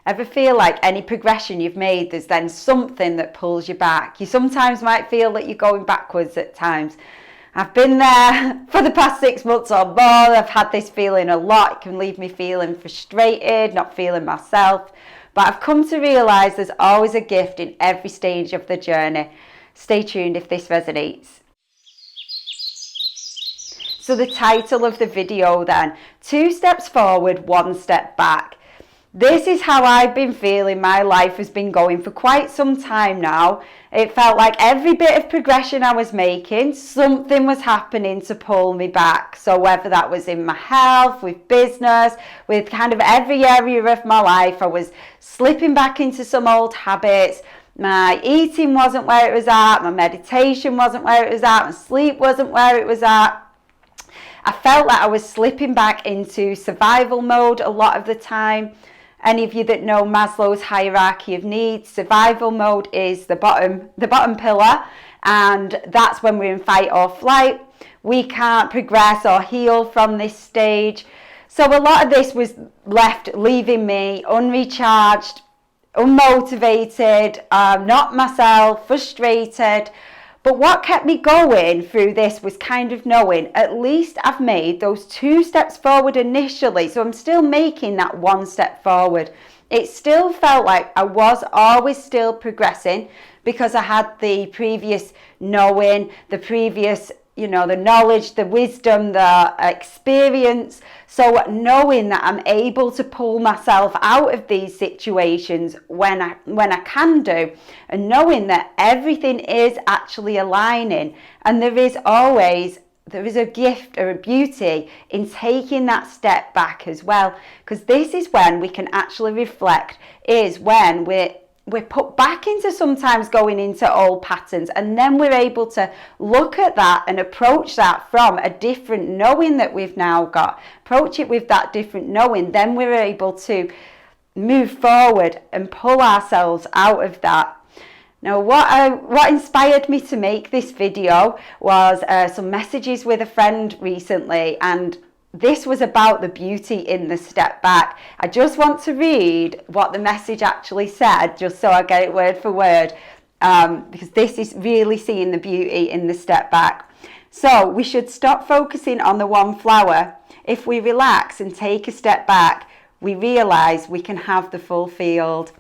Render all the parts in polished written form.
Ever feel like any progression you've made, there's then something that pulls you back? You sometimes might feel that you're going backwards at times. I've been there for the past 6 months or more. I've had this feeling a lot. It can leave me feeling frustrated, not feeling myself. But I've come to realise there's always a gift in every stage of the journey. Stay tuned if this resonates. So the title of the video then, 2 steps forward, 1 step back. This is how I've been feeling. My life has been going for quite some time now. It felt like every bit of progression I was making, something was happening to pull me back. So whether that was in my health, with business, with kind of every area of my life, I was slipping back into some old habits. My eating wasn't where it was at, my meditation wasn't where it was at, my sleep wasn't where it was at. I felt like I was slipping back into survival mode a lot of the time. Any of you that know Maslow's hierarchy of needs, survival mode is the bottom pillar, and that's when we're in fight or flight. We can't progress or heal from this stage. So a lot of this was leaving me unrecharged, unmotivated, not myself, frustrated. But what kept me going through this was kind of knowing at least I've made those 2 steps forward initially. So I'm still making that 1 step forward. It still felt like I was always still progressing because I had the previous knowing, the previous, the knowledge, the wisdom, the experience. So knowing that I'm able to pull myself out of these situations when I can do, and knowing that everything is actually aligning, and there is a gift or a beauty in taking that step back as well, because this is when we can actually reflect, is when we're put back into sometimes going into old patterns, and then we're able to look at that and approach that from a different knowing that we've now got. Approach it with that different knowing, then we're able to move forward and pull ourselves out of that. Now, what inspired me to make this video was some messages with a friend recently, and this was about the beauty in the step back. I just want to read what the message actually said, just so I get it word for word, because this is really seeing the beauty in the step back. So we should stop focusing on the one flower. If we relax and take a step back, we realise we can have the full field.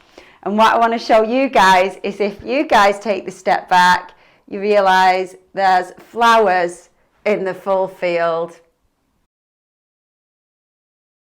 And what I want to show you guys is if you guys take the step back, you realise there's flowers in the full field.